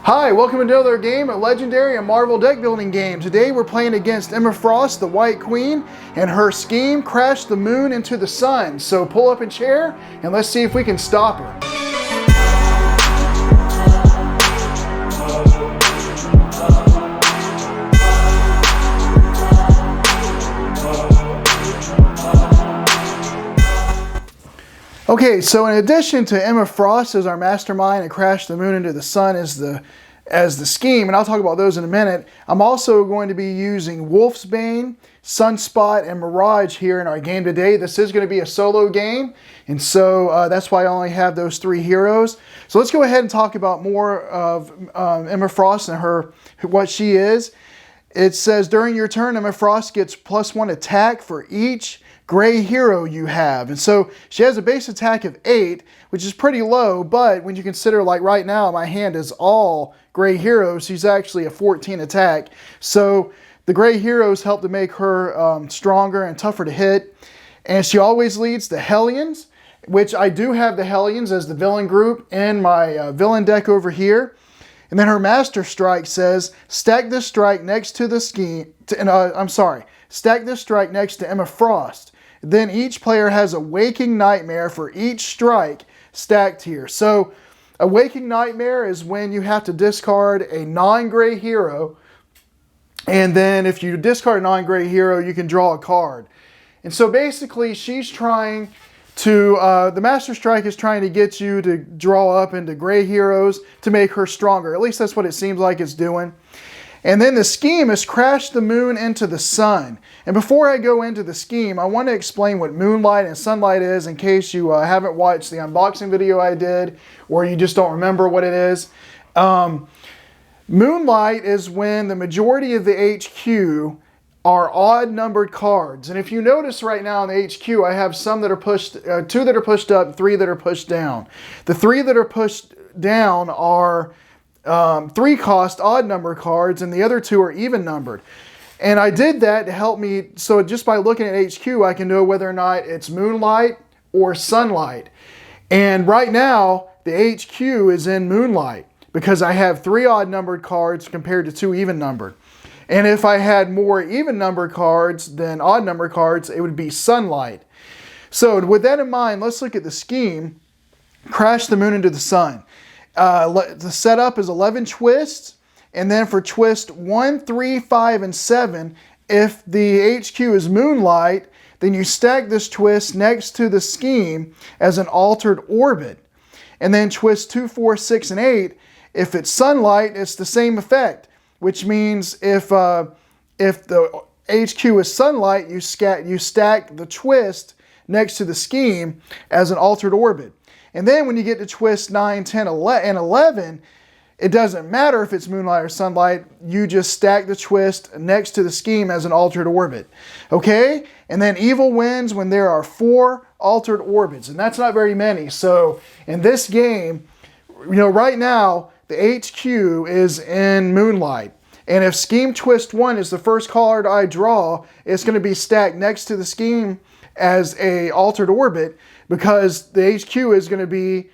Hi, welcome to another game at Legendary and Marvel deck building game. Today we're playing against Emma Frost, the White Queen, and her scheme crashed the moon into the sun. So pull up a chair and let's see if we can stop her. Okay, so in addition to Emma Frost as our mastermind and crash the moon into the sun as the scheme, and I'll talk about those in a minute, I'm also going to be using Wolfsbane, Sunspot, and Mirage here in our game today. This is going to be a solo game, and so that's why I only have those three heroes. So let's go ahead and talk about more of Emma Frost and what she is. It says during your turn, Emma Frost gets +1 attack for each gray hero you have. And so she has a base attack of 8, which is pretty low, but when you consider, like right now, my hand is all gray heroes, she's actually a 14 attack. So the gray heroes help to make her stronger and tougher to hit. And she always leads the Hellions, which I do have the Hellions as the villain group in my villain deck over here. And then her Master Strike says, stack this strike next to the scheme, stack this strike next to Emma Frost. Then each player has a Waking Nightmare for each strike stacked here. So a Waking Nightmare is when you have to discard a non-gray hero. And then if you discard a non-gray hero, you can draw a card. And so basically she's trying to, the Master Strike is trying to get you to draw up into gray heroes to make her stronger. At least that's what it seems like it's doing. And then the scheme is crash the moon into the sun. And before I go into the scheme, I want to explain what moonlight and sunlight is in case you haven't watched the unboxing video I did or you just don't remember what it is. Moonlight is when the majority of the HQ are odd numbered cards. And if you notice right now in the HQ, I have some that are pushed, 2 that are pushed up, 3 that are pushed down. The 3 that are pushed down are 3 cost odd number cards, and the other 2 are even numbered. And I did that to help me, so just by looking at HQ, I can know whether or not it's moonlight or sunlight. And right now, the HQ is in moonlight because I have 3 odd numbered cards compared to 2 even numbered. And if I had more even numbered cards than odd numbered cards, it would be sunlight. So with that in mind, let's look at the scheme. Crash the moon into the sun. The setup is 11 twists, and then for twist 1, 3, 5, and 7, if the HQ is moonlight, then you stack this twist next to the scheme as an altered orbit. And then twist 2, 4, 6, and 8, if it's sunlight, it's the same effect, which means if the HQ is sunlight, you stack the twist next to the scheme as an altered orbit. And then when you get to twist 9, 10, and 11, it doesn't matter if it's moonlight or sunlight. You just stack the twist next to the scheme as an altered orbit. Okay? And then evil wins when there are 4 altered orbits. And that's not very many. So in this game, right now, the HQ is in moonlight. And if scheme twist 1 is the first card I draw, it's going to be stacked next to the scheme as a altered orbit because the HQ is going to be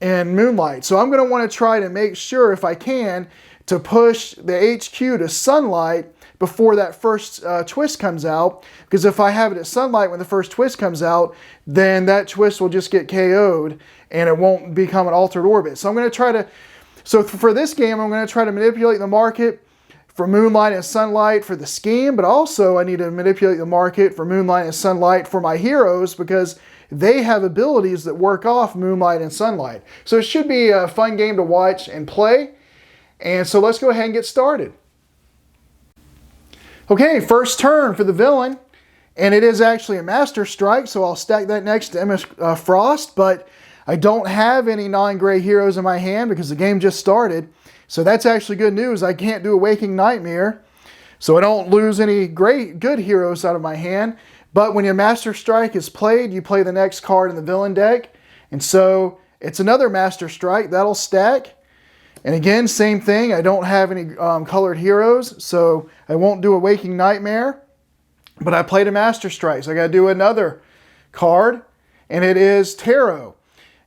in moonlight. So I'm going to want to try to make sure, if I can, to push the HQ to sunlight before that first twist comes out. Because if I have it at sunlight when the first twist comes out, then that twist will just get KO'd and it won't become an altered orbit. So I'm going to try to, so for this game, I'm going to try to manipulate the market for moonlight and sunlight for the scheme, but also I need to manipulate the market for moonlight and sunlight for my heroes because they have abilities that work off moonlight and sunlight. So it should be a fun game to watch and play. And so let's go ahead and get started. Okay, first turn for the villain. And it is actually a Master Strike, so I'll stack that next to Emma Frost, but I don't have any non-gray heroes in my hand because the game just started. So that's actually good news. I can't do a Waking Nightmare, so I don't lose any good heroes out of my hand. But when your Master Strike is played, you play the next card in the villain deck. And so it's another Master Strike. That'll stack. And again, same thing. I don't have any colored heroes, so I won't do a Waking Nightmare. But I played a Master Strike, so I got to do another card. And it is Tarot.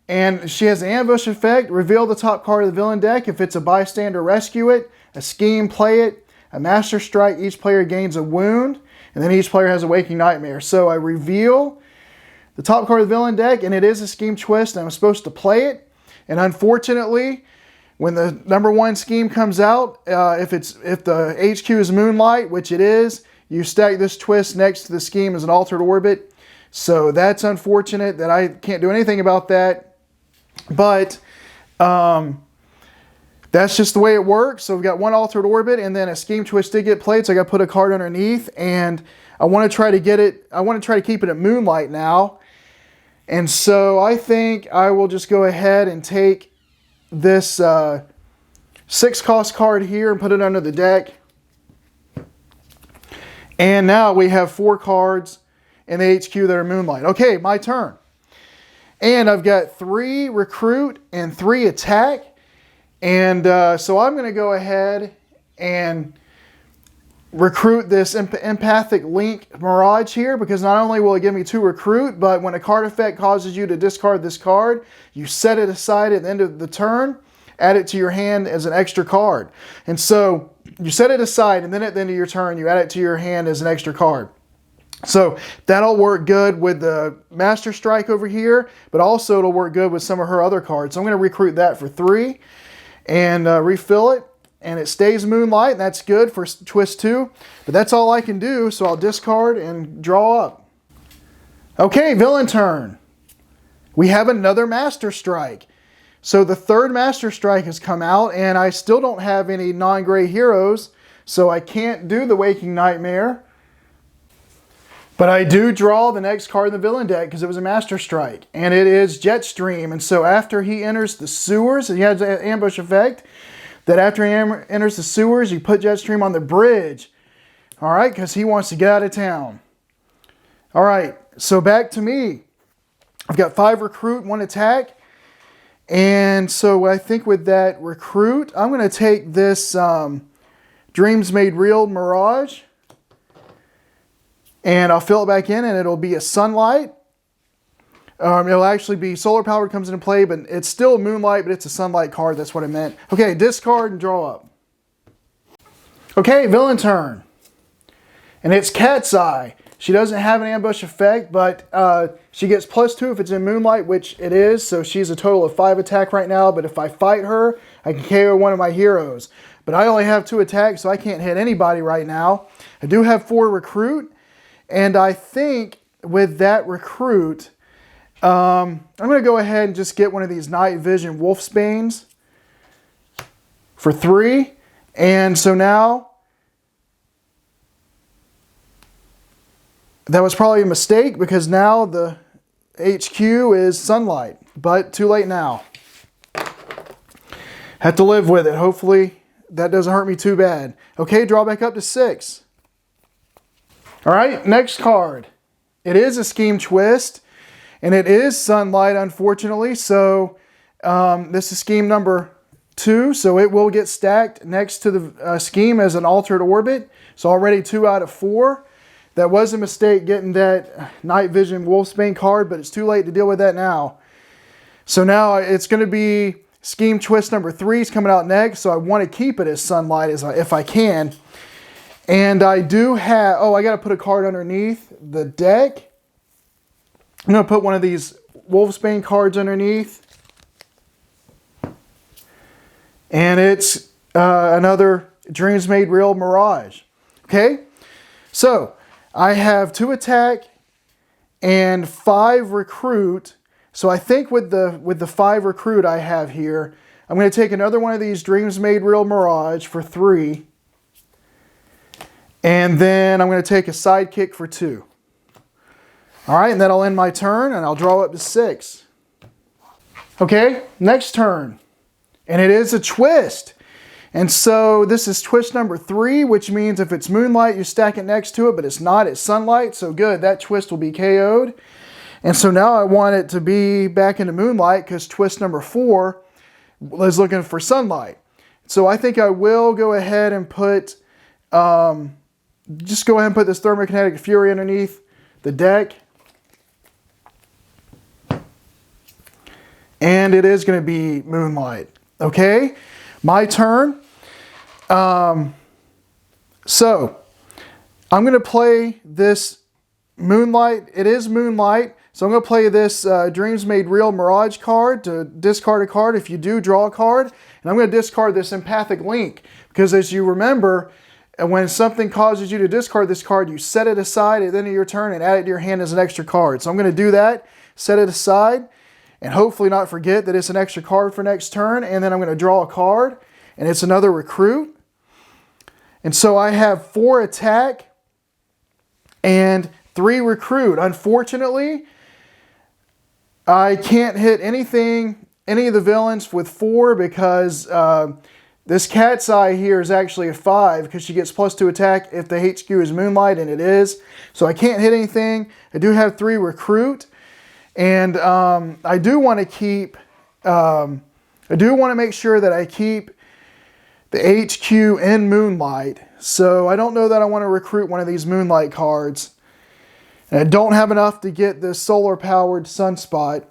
And she has an ambush effect. Reveal the top card of the villain deck. If it's a bystander, rescue it. A scheme, play it. A master strike, each player gains a wound. And then each player has a waking nightmare. So I reveal the top card of the villain deck, and it is a scheme twist, and I'm supposed to play it. And unfortunately, when the number 1 scheme comes out, if the HQ is Moonlight, which it is, you stack this twist next to the scheme as an altered orbit. So that's unfortunate that I can't do anything about that. But that's just the way it works. So we've got 1 altered orbit, and then a scheme twist did get played, so I got to put a card underneath, and I want to try to get it. I want to try to keep it at Moonlight now. And so I think I will just go ahead and take this 6-cost card here and put it under the deck. And now we have 4 cards in the HQ that are Moonlight. Okay, my turn. And I've got 3 recruit and 3 attack. And so I'm going to go ahead and recruit this empathic link Mirage here, because not only will it give me 2 recruit, but when a card effect causes you to discard this card, you set it aside at the end of the turn, add it to your hand as an extra card. And so you set it aside, and then at the end of your turn, you add it to your hand as an extra card. So that'll work good with the Master Strike over here, but also it'll work good with some of her other cards. So I'm going to recruit that for 3 and refill it. And it stays Moonlight, and that's good for twist 2. But that's all I can do, so I'll discard and draw up. Okay, villain turn. We have another Master Strike. So the 3rd Master Strike has come out, and I still don't have any non-gray heroes, so I can't do the Waking Nightmare. But I do draw the next card in the villain deck because it was a Master Strike, and it is Jetstream. And so after he enters the sewers, he has an ambush effect, that after he enters the sewers, you put Jetstream on the bridge. All right, because he wants to get out of town. All right, so back to me. I've got 5 recruit, 1 attack. And so I think with that recruit, I'm going to take this Dreams Made Real Mirage. And I'll fill it back in, and it'll be a Sunlight. It'll actually be solar powered, comes into play, but it's still Moonlight, but it's a Sunlight card. That's what I meant. Okay, discard and draw up. Okay, villain turn. And it's Cat's Eye. She doesn't have an ambush effect, but she gets +2 if it's in Moonlight, which it is. So she's a total of 5 attack right now. But if I fight her, I can KO one of my heroes. But I only have 2 attacks, so I can't hit anybody right now. I do have 4 recruit. And I think with that recruit, I'm going to go ahead and just get one of these Night Vision Wolfsbanes for 3. And so now, that was probably a mistake because now the HQ is Sunlight. But too late now. Have to live with it. Hopefully that doesn't hurt me too bad. Okay, draw back up to 6. All right, next card. It is a scheme twist. And it is Sunlight, unfortunately, so this is scheme number 2, so it will get stacked next to the scheme as an altered orbit. So already 2 out of 4. That was a mistake getting that Night Vision Wolfsbane card, but it's too late to deal with that now. So now it's going to be scheme twist number 3 is coming out next, so I want to keep it as Sunlight if I can. And I do have, I got to put a card underneath the deck. I'm going to put one of these Wolfsbane cards underneath. And it's another Dreams Made Real Mirage. Okay? So, I have 2 attack and 5 recruit. So I think with the 5 recruit I have here, I'm going to take another one of these Dreams Made Real Mirage for 3. And then I'm going to take a sidekick for 2. All right, and that'll end my turn, and I'll draw up to 6. Okay, next turn. And it is a twist. And so this is twist number 3, which means if it's Moonlight, you stack it next to it, but it's not, it's Sunlight. So good, that twist will be KO'd. And so now I want it to be back into Moonlight because twist number 4 is looking for Sunlight. So I think I will go ahead and put, just go ahead and put this Thermokinetic Fury underneath the deck. And it is going to be Moonlight. Okay, my turn. So I'm going to play this Moonlight. It is Moonlight. So I'm going to play this Dreams Made Real Mirage card to discard a card. If you do, draw a card. And I'm going to discard this Empathic Link. Because as you remember, when something causes you to discard this card, you set it aside at the end of your turn and add it to your hand as an extra card. So I'm going to do that, set it aside, and hopefully not forget that it's an extra card for next turn. And then I'm going to draw a card, and it's another Recruit. And so I have 4 attack and 3 Recruit. Unfortunately, I can't hit any of the villains with 4 because this Cat's Eye here is actually a 5 because she gets +2 attack if the HQ is Moonlight, and it is. So I can't hit anything. I do have 3 Recruit, and I do want to keep. I do want to make sure that I keep the HQ in Moonlight. So I don't know that I want to recruit one of these Moonlight cards. And I don't have enough to get this solar-powered Sunspot.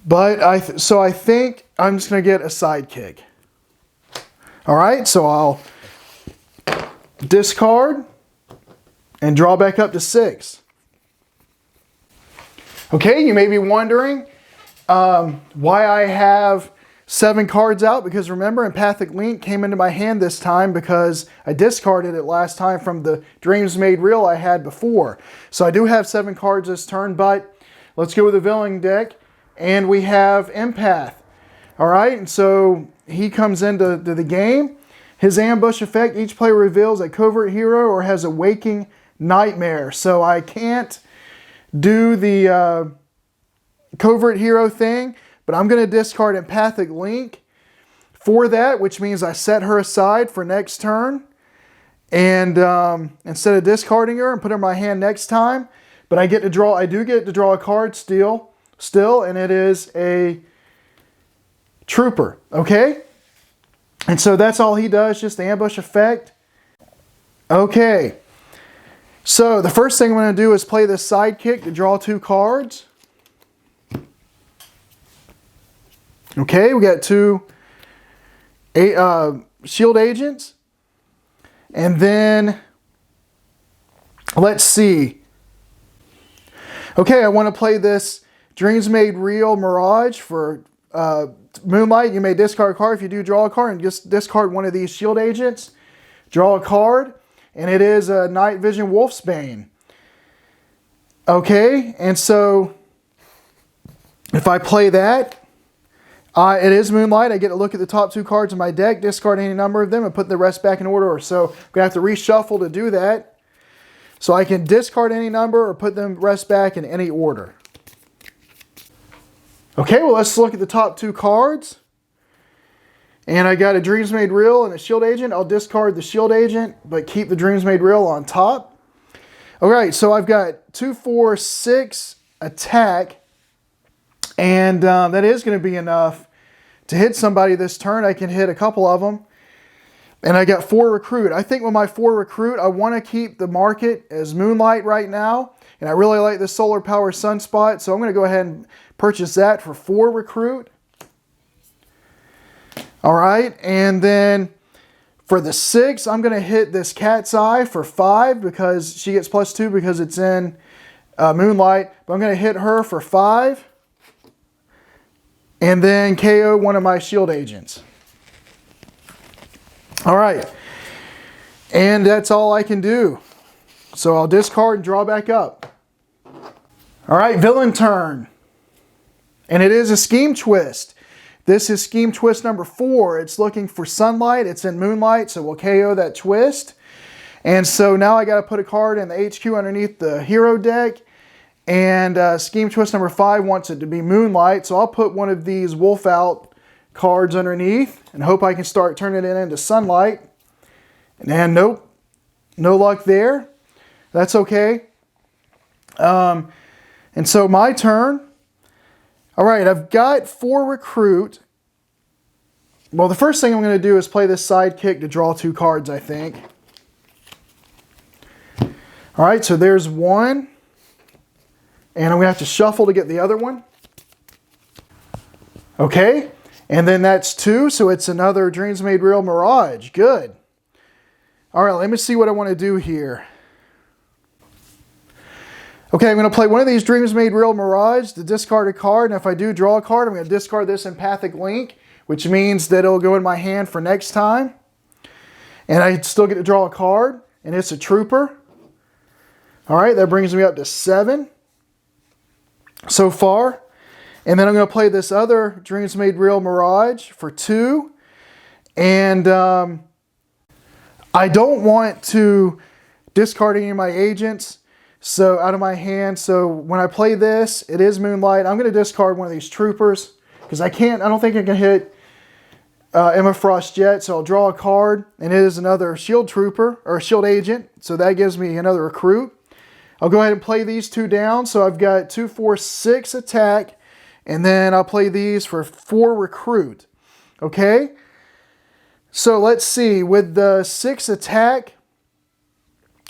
But so I think I'm just going to get a Sidekick. All right, so I'll discard and draw back up to 6. Okay, you may be wondering why I have 7 cards out, because remember, Empathic Link came into my hand this time because I discarded it last time from the Dreams Made Real I had before. So I do have 7 cards this turn, but let's go with the villain deck. And we have Empath. All right, and so he comes into the game. His ambush effect, each player reveals a covert hero or has a waking nightmare. So I can't do the covert hero thing, but I'm going to discard Empathic Link for that, which means I set her aside for next turn. And instead of discarding her and put her in my hand next time, but I do get to draw a card still, and it is a Trooper, okay? And so that's all he does, just the ambush effect. Okay, so the first thing I'm going to do is play this Sidekick to draw 2 cards. Okay, we got 2 shield agents. And then, let's see. Okay, I want to play this Dreams Made Real Mirage for Moonlight. You may discard a card. If you do, draw a card and just discard one of these shield agents. Draw a card, and it is a Night Vision Wolfsbane. Okay, and so if I play that, it is Moonlight. I get to look at the top 2 cards in my deck, discard any number of them, and put the rest back in order. So I'm going to have to reshuffle to do that. So I can discard any number or put the rest back in any order. Okay, well, let's look at the top 2 cards. And I got a Dreams Made Real and a Shield Agent. I'll discard the Shield Agent, but keep the Dreams Made Real on top. All right, so I've got 2, 4, 6 attack. And that is going to be enough to hit somebody this turn. I can hit a couple of them. And I got 4 Recruit. I think with my 4 Recruit, I want to keep the market as Moonlight right now. And I really like the Solar Power Sunspot. So I'm going to go ahead and purchase that for 4 Recruit. All right. And then for the 6, I'm going to hit this Cat's Eye for 5 because she gets +2 because it's in Moonlight. But I'm going to hit her for 5. And then KO one of my shield agents. All right. And that's all I can do. So I'll discard and draw back up. All right, villain turn. And it is a Scheme Twist. This is Scheme Twist number 4. It's looking for Sunlight. It's in Moonlight, so we'll KO that twist. And so now I got to put a card in the HQ underneath the hero deck. And Scheme Twist number 5 wants it to be Moonlight. So I'll put one of these Wolf Out cards underneath and hope I can start turning it into Sunlight. And nope, no luck there. That's okay. And so my turn. All right, I've got 4 Recruit. Well, the first thing I'm going to do is play this Sidekick to draw 2 cards, I think. All right, so there's 1. And I'm going to have to shuffle to get the other one. Okay, and then that's 2, so it's another Dreams Made Real Mirage. Good. All right, let me see what I want to do here. Okay, I'm going to play one of these Dreams Made Real Mirage to discard a card, and if I do draw a card, I'm going to discard this Empathic Link, which means that it'll go in my hand for next time. And I still get to draw a card, and it's a Trooper. All right, that brings me up to 7 so far. And then I'm going to play this other Dreams Made Real Mirage for 2. And I don't want to discard any of my agents out of my hand. So when I play this, it is Moonlight. I'm going to discard one of these Troopers because I don't think I can hit Emma Frost yet. So I'll draw a card, and it is another Shield Trooper or Shield Agent. So that gives me another Recruit. I'll go ahead and play these 2 down. So I've got 2, 4, 6 attack, and then I'll play these for 4 Recruit. Okay? So let's see. With the 6 attack,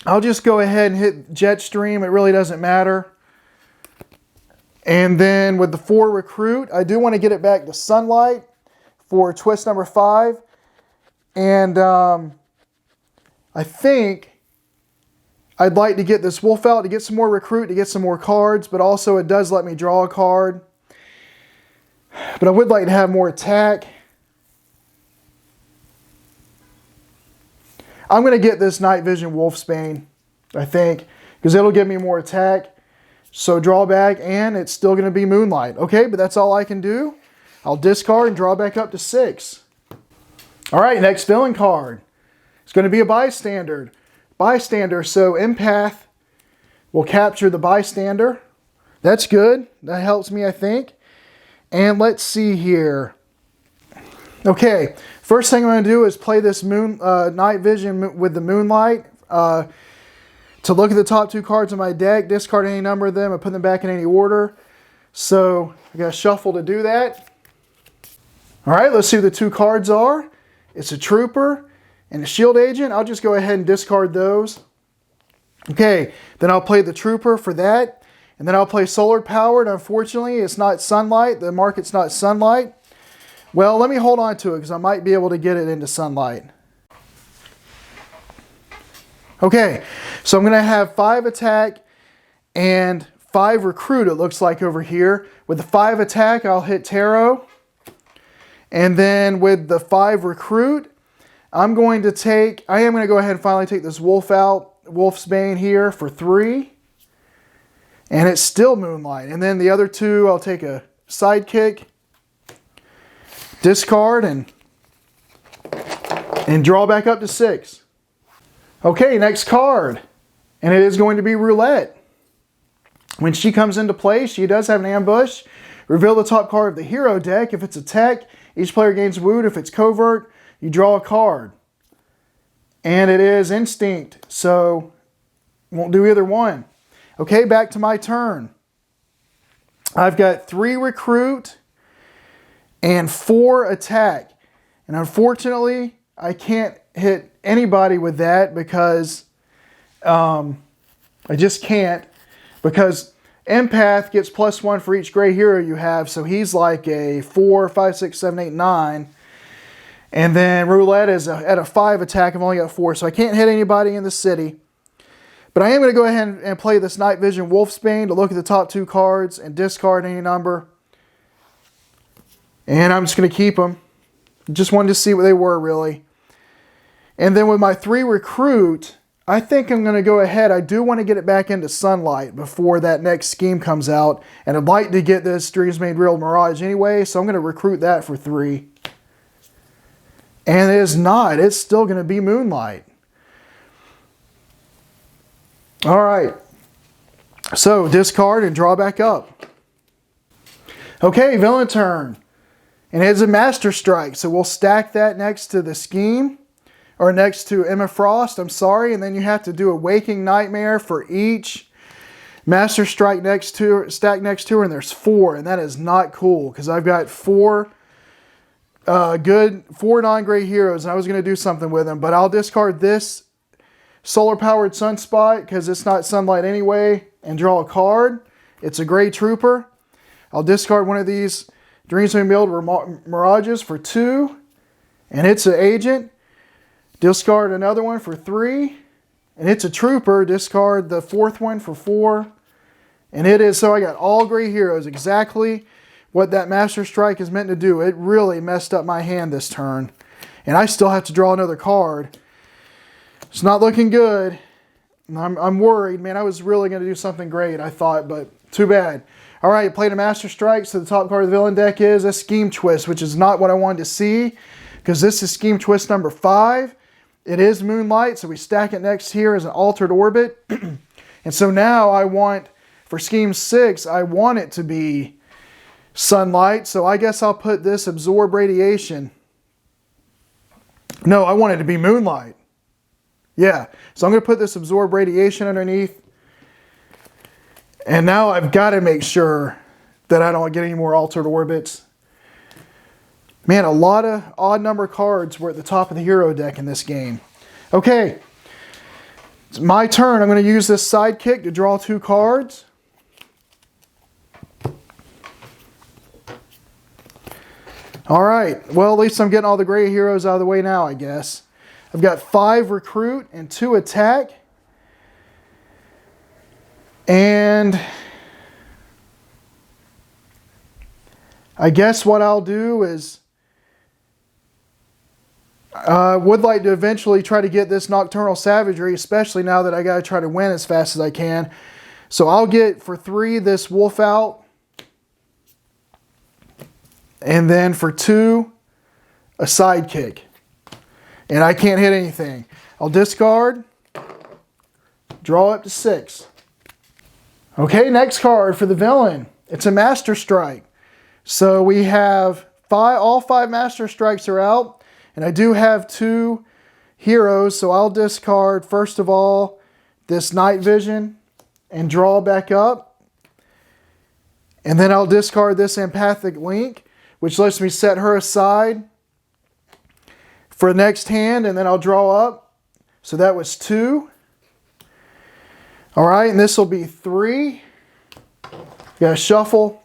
I'll just go ahead and hit Jetstream. It really doesn't matter. And then with the 4 Recruit, I do want to get it back to Sunlight for twist number 5. And I think I'd like to get this Wolf out to get some more Recruit, to get some more cards, but also it does let me draw a card. But I would like to have more attack. I'm going to get this Night Vision Wolfsbane, I think, because it'll give me more attack. So draw back, and it's still going to be Moonlight. Okay, but that's all I can do. I'll discard and draw back up to 6. All right, next villain card. It's going to be a Bystander. So Empath will capture the Bystander. That's good. That helps me, I think. And let's see here. Okay, first thing I'm going to do is play this Night Vision with the Moonlight. To look at the top 2 cards in my deck, discard any number of them, and put them back in any order. So I got to shuffle to do that. All right, let's see what the 2 cards are. It's a Trooper and a Shield Agent. I'll just go ahead and discard those. Okay, then I'll play the Trooper for that. And then I'll play Solar Powered. Unfortunately, it's not Sunlight. The market's not Sunlight. Well, let me hold on to it because I might be able to get it into Sunlight. Okay, so I'm going to have 5 attack and 5 Recruit, it looks like over here. With the 5 attack, I'll hit Tarot. And then with the 5 Recruit, I am going to go ahead and finally take this Wolf out, Wolfsbane here for 3. And it's still Moonlight. And then the other 2, I'll take a Sidekick, discard, and draw back up to 6. Okay, next card. And it is going to be Roulette. When she comes into play, she does have an ambush. Reveal the top card of the hero deck. If it's a tech, each player gains wound. If it's covert, you draw a card. And it is Instinct, so won't do either one. Okay, back to my turn. I've got 3 Recruit and 4 attack. And unfortunately, I can't hit anybody with that because I just can't. Because Empath gets +1 for each gray hero you have, so he's like a 4, 5, 6, 7, 8, 9. And then Roulette is at a 5 attack. I've only got 4, so I can't hit anybody in the city. But I am going to go ahead and play this Night Vision Wolfsbane to look at the top 2 cards and discard any number. And I'm just going to keep them. Just wanted to see what they were, really. And then with my 3 Recruit, I think I'm going to go ahead. I do want to get it back into Sunlight before that next scheme comes out. And I'd like to get this Dreams Made Real Mirage anyway, so I'm going to recruit that for 3. And it is not. It's still going to be Moonlight. All right. So discard and draw back up. Okay, villain turn. And it's a Master Strike, so we'll stack that next to the scheme. Or next to Emma Frost, I'm sorry. And then you have to do a Waking Nightmare for each Master Strike next to her, stack next to her, and there's 4. And that is not cool, because I've got 4 non-gray heroes, and I was going to do something with them. But I'll discard this Solar-Powered Sunspot, because it's not Sunlight anyway, and draw a card. It's a gray trooper. I'll discard one of these Dreams May Build Mirages for 2. And it's an agent. Discard another one for 3. And it's a trooper. Discard the 4th one for 4. And it is, so I got all gray heroes. Exactly what that Master Strike is meant to do. It really messed up my hand this turn. And I still have to draw another card. It's not looking good. I'm worried. Man, I was really going to do something great, I thought, but too bad. All right, played a Master Strike, so the top card of the villain deck is a Scheme Twist, which is not what I wanted to see, because this is Scheme Twist number 5. It is Moonlight, so we stack it next here as an altered orbit. And so now I want, for Scheme 6, I want it to be Sunlight, so I guess I'll put this Absorb Radiation. No, I want it to be Moonlight. Yeah, so I'm going to put this Absorb Radiation underneath. And now I've got to make sure that I don't get any more altered orbits. Man, a lot of odd number cards were at the top of the hero deck in this game. Okay, it's my turn. I'm going to use this sidekick to draw 2 cards. All right, well, at least I'm getting all the gray heroes out of the way now, I guess. I've got 5 recruit and 2 attack. And I guess what I'll do is I would like to eventually try to get this Nocturnal Savagery, especially now that I got to try to win as fast as I can. So I'll get for 3 this Wolf Out. And then for 2, a Sidekick. And I can't hit anything. I'll discard, draw up to 6. Okay, next card for the villain. It's a Master Strike. So we have all 5 Master Strikes are out. And I do have 2 heroes. So I'll discard, first of all, this Night Vision and draw back up. And then I'll discard this Empathic Link, which lets me set her aside for next hand. And then I'll draw up. So that was 2. All right, and this will be 3. Got to shuffle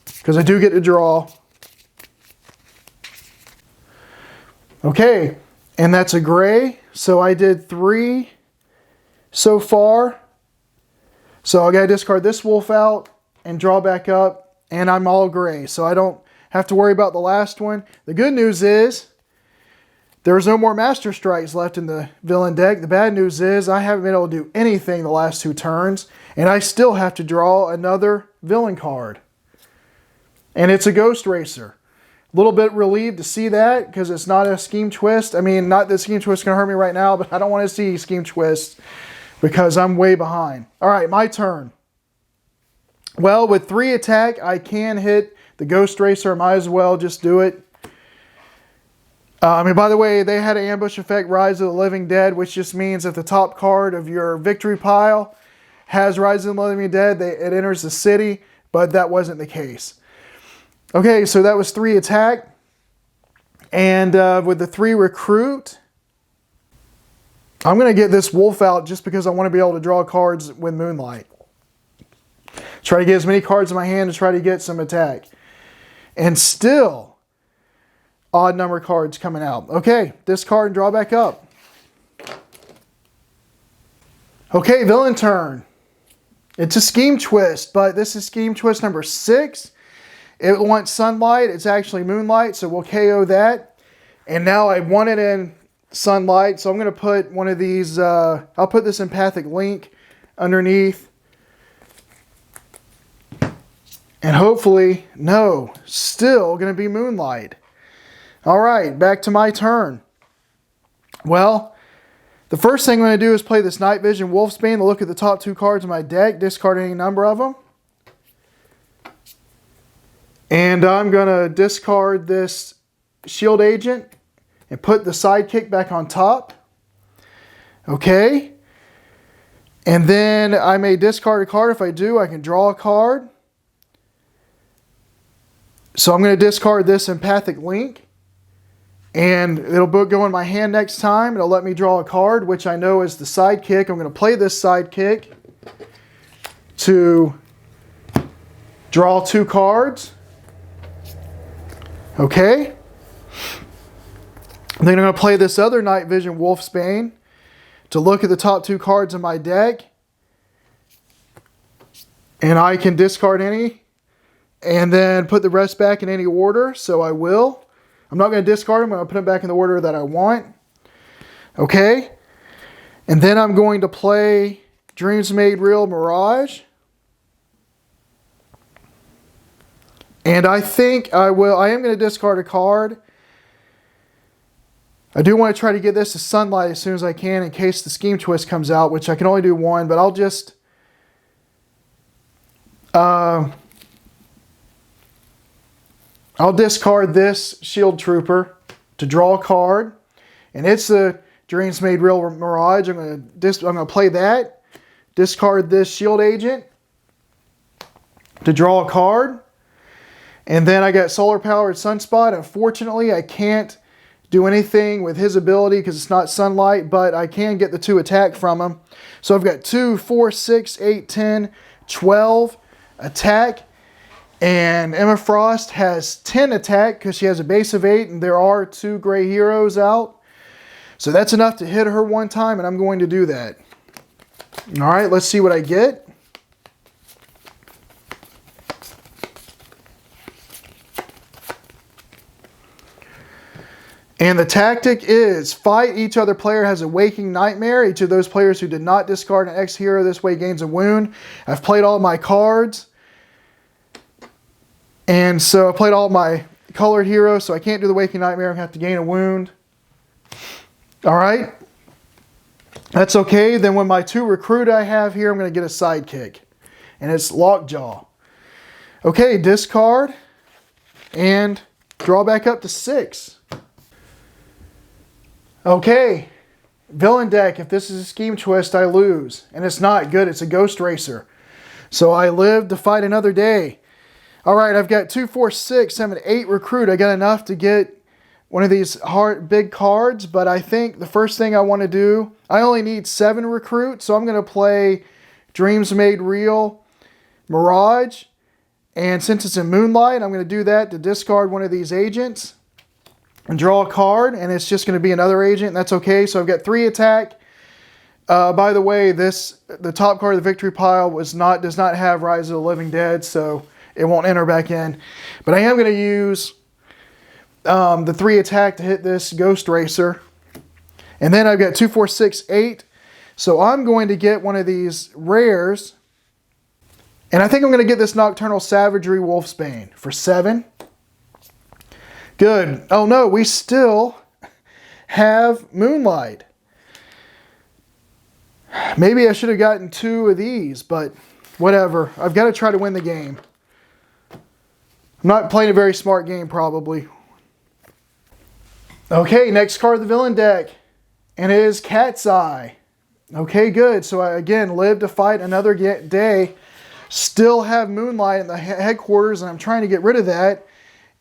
because I do get to draw. Okay, and that's a gray. So I did 3 so far. So I got to discard this Wolf Out and draw back up, and I'm all gray. So I don't have to worry about the last one. The good news is there's no more Master Strikes left in the villain deck. The bad news is I haven't been able to do anything the last 2 turns, and I still have to draw another villain card. And it's a Ghost Racer. A little bit relieved to see that because it's not a Scheme Twist. I mean, not that Scheme Twist can hurt me right now, but I don't want to see Scheme Twist because I'm way behind. All right, my turn. Well, with 3 attack, I can hit the Ghost Racer. I might as well just do it. By the way, they had an ambush effect, Rise of the Living Dead, which just means if the top card of your victory pile has Rise of the Living Dead, it enters the city, but that wasn't the case. Okay, so that was 3 attack. And with the 3 recruit, I'm going to get this Wolf Out just because I want to be able to draw cards with Moonlight. Try to get as many cards in my hand to try to get some attack. And still odd number cards coming out. Okay, discard and draw back up. Okay, villain turn. It's a Scheme Twist, but this is Scheme Twist number 6. It wants Sunlight. It's actually Moonlight, so we'll KO that. And now I want it in Sunlight, so I'm going to put one of these, I'll put this Empathic Link underneath. And hopefully, no, still going to be Moonlight. All right, back to my turn. Well, the first thing I'm going to do is play this Night Vision Wolfsbane to look at the top 2 cards of my deck, discard any number of them. And I'm going to discard this Shield Agent and put the Sidekick back on top. Okay. And then I may discard a card. If I do, I can draw a card. So I'm going to discard this Empathic Link. And it'll go in my hand next time. It'll let me draw a card, which I know is the Sidekick. I'm going to play this Sidekick to Draw 2 cards. Okay. And then I'm going to play this other Night Vision Wolfsbane to look at the top 2 cards of my deck. And I can discard any and then put the rest back in any order. So I will. I'm not going to discard them. I'm going to put them back in the order that I want. Okay. And then I'm going to play Dreams Made Real Mirage. And I think I am going to discard a card. I do want to try to get this to sunlight as soon as I can in case the Scheme Twist comes out, which I can only do one, but I'll just I'll discard this Shield Trooper to draw a card. And it's a Dreams Made Real Mirage. I'm going to play that. Discard this Shield Agent to draw a card. And then I got Solar Powered Sunspot. Unfortunately, I can't do anything with his ability because it's not sunlight, but I can get the 2 attack from him. So I've got 2, 4, 6, 8, 10, 12 attack. And Emma Frost has 10 attack because she has a base of 8 and there are 2 gray heroes out. So that's enough to hit her one time, and I'm going to do that. All right, let's see what I get. And the tactic is fight. Each other player has a waking nightmare. Each of those players who did not discard an X hero this way gains a wound. I've played all my cards. And so I played all my colored heroes, so I can't do the waking nightmare. I have to gain a wound. All right. That's okay. Then with my 2 recruit I have here, I'm going to get a sidekick. And it's Lockjaw. Okay, discard. And draw back up to 6. Okay, villain deck. If this is a Scheme Twist, I lose. And it's not good. It's a Ghost Racer. So I live to fight another day. All right, I've got 2, 4, 6, 7, 8 recruit. I got enough to get one of these big cards. But I think the first thing I want to do, I only need 7 recruit. So I'm going to play Dreams Made Real Mirage. And since it's in Moonlight, I'm going to do that to discard one of these agents. And draw a card, and it's just going to be another agent, and that's okay. So I've got 3 attack. By the way, the top card of the victory pile does not have Rise of the Living Dead, so it won't enter back in. But I am going to use the 3 attack to hit this Ghost Racer. And then I've got 2, 4, 6, 8. So I'm going to get one of these rares. And I think I'm going to get this Nocturnal Savagery Wolfsbane for 7. Good. Oh no, we still have Moonlight. Maybe I should have gotten 2 of these, but whatever. I've got to try to win the game. I'm not playing a very smart game, probably. Okay, next card of the villain deck. And it is Cat's Eye. Okay, good. So I, again, live to fight another day. Still have Moonlight in the headquarters, and I'm trying to get rid of that.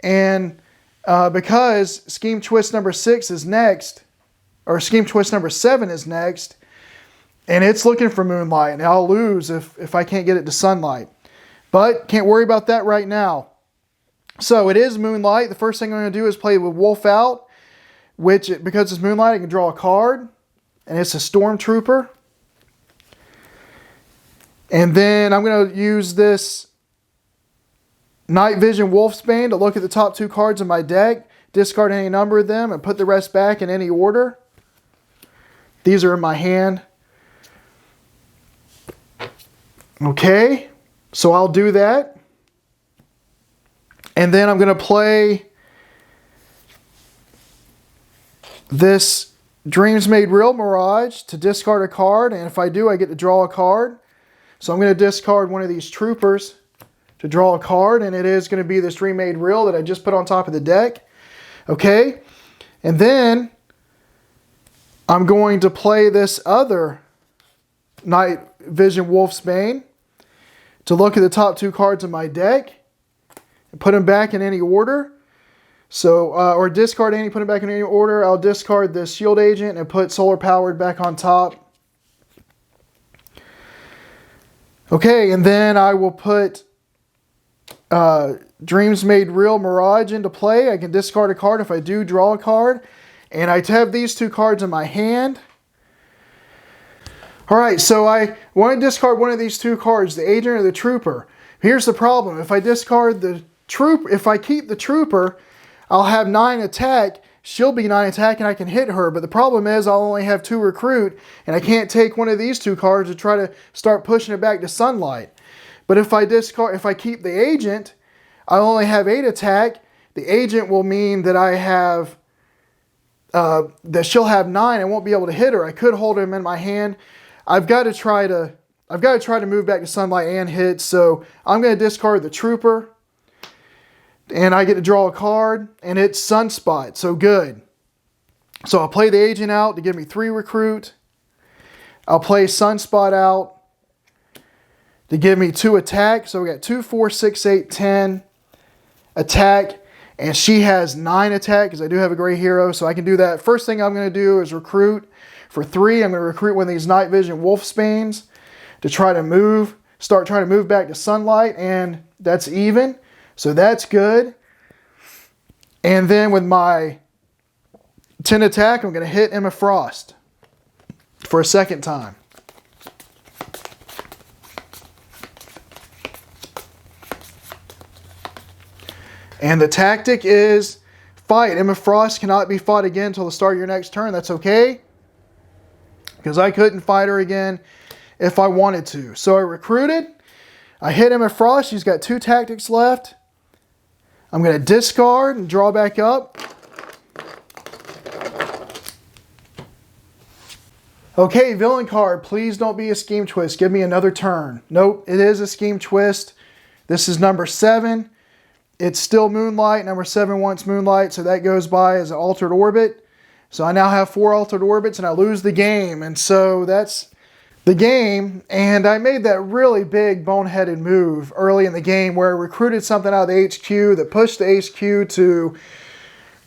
And because Scheme Twist number 6 is next, or Scheme Twist number 7 is next, and it's looking for Moonlight, and I'll lose if I can't get it to sunlight. But can't worry about that right now. So it is Moonlight. The first thing I'm going to do is play with Wolf Out, which, because it's Moonlight, I can draw a card, and it's a Stormtrooper. And then I'm going to use this Night Vision Wolfsbane to look at the top 2 cards of my deck, discard any number of them, and put the rest back in any order. These are in my hand. Okay, so I'll do that. And then I'm going to play this Dreams Made Real Mirage to discard a card, and if I do, I get to draw a card. So I'm going to discard one of these troopers to draw a card, and it is going to be this Dream Made Real that I just put on top of the deck. Okay, and then I'm going to play this other Night Vision Wolfsbane to look at the top 2 cards of my deck and put them back in any order. So, or discard any, put them back in any order. I'll discard this Shield Agent and put Solar Powered back on top. Okay, and then I will put Dreams Made Real Mirage into play. I can discard a card if I do draw a card. And I have these two cards in my hand. Alright, so I want to discard one of these two cards, the Agent or the Trooper. Here's the problem. If I discard the Trooper, if I keep the Trooper, I'll have 9 attack. She'll be 9 attack and I can hit her. But the problem is I'll only have 2 recruit and I can't take one of these two cards to try to start pushing it back to Sunlight. But if I keep the Agent, I'll only have 8 attack. The Agent will mean that I have that she'll have 9. I won't be able to hit her. I could hold him in my hand. I've got to try to move back to Sunlight and hit. So I'm going to discard the Trooper. And I get to draw a card. And it's Sunspot. So good. So I'll play the Agent out to give me 3 recruit. I'll play Sunspot out to give me 2 attack. So we got 2, 4, 6, 8, 10 attack. And she has 9 attack because I do have a gray hero. So I can do that. First thing I'm going to do is recruit for 3. I'm going to recruit one of these Night Vision Wolfsbanes to try to start trying to move back to Sunlight. And that's even. So that's good. And then with my 10 attack, I'm going to hit Emma Frost for a second time. And the tactic is fight. Emma Frost cannot be fought again until the start of your next turn. That's okay. Because I couldn't fight her again if I wanted to. So I recruited. I hit Emma Frost. She's got 2 tactics left. I'm going to discard and draw back up. Okay, villain card. Please don't be a scheme twist. Give me another turn. Nope, it is a scheme twist. This is number 7. It's still Moonlight. Number 7 wants Moonlight, so that goes by as an altered orbit. So I now have 4 altered orbits and I lose the game. And so that's the game. And I made that really big boneheaded move early in the game where I recruited something out of the HQ that pushed the HQ to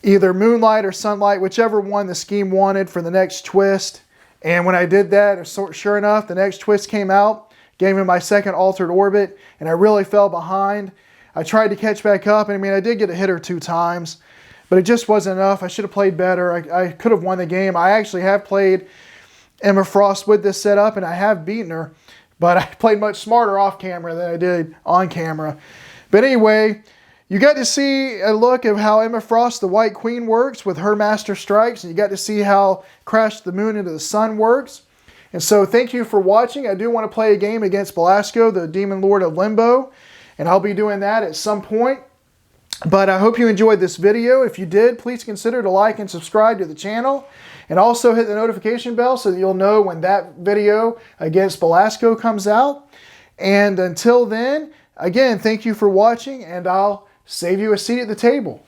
either Moonlight or Sunlight, whichever one the scheme wanted for the next twist. And when I did that, sure enough, the next twist came out, gave me my second altered orbit, and I really fell behind. I tried to catch back up, and I mean, I did get a hitter 2 times, but it just wasn't enough. I should have played better. I could have won the game. I actually have played Emma Frost with this setup, and I have beaten her, but I played much smarter off camera than I did on camera. But anyway, you got to see a look of how Emma Frost, the White Queen, works with her Master Strikes, and you got to see how Crash the Moon into the Sun works. And so thank you for watching. I do want to play a game against Belasco, the Demon Lord of Limbo, and I'll be doing that at some point. But I hope you enjoyed this video. If you did, please consider to like and subscribe to the channel. And also hit the notification bell so that you'll know when that video against Belasco comes out. And until then, again, thank you for watching, and I'll save you a seat at the table.